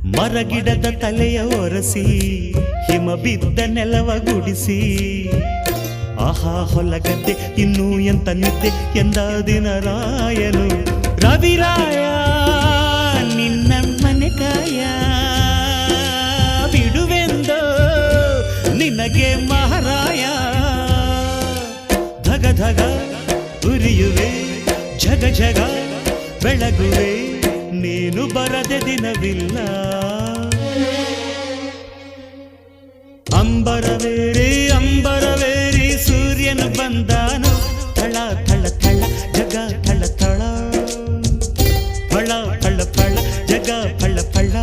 ಮರಗಿಡದ ತಲೆಯ ಒರೆಸಿ ಹಿಮ ಬಿದ್ದ ನೆಲವ ಗುಡಿಸಿ ಆಹಾ ಹೊಲಗದ್ದೆ ಇನ್ನೂ ಎಂತ ನಿದ್ದೆ ಎಂದ ದಿನ ರಾಯನು ರವಿರಾಯ ನಿನ್ನ ಮನೆ ಕಾಯ ಬಿಡುವೆಂದೋ ನಿನಗೆ ಮಹಾರಾಯ ಧಗ ಧಗ ಉರಿಯುವೆ ಜಗ ಜಗ ಬೆಳಗುವೆ ನೀನು ಬರದೆ ದಿನವಿಲ್ಲ ಅಂಬರವೇರಿ ಸೂರ್ಯನು ಬಂದಾನು ಥಳ ಥಳ ಥಳ ಜಗ ಥಳ ಥಳ ಫಳ ಫಳ ಫಳ ಜಗ ಫಳ ಫಳ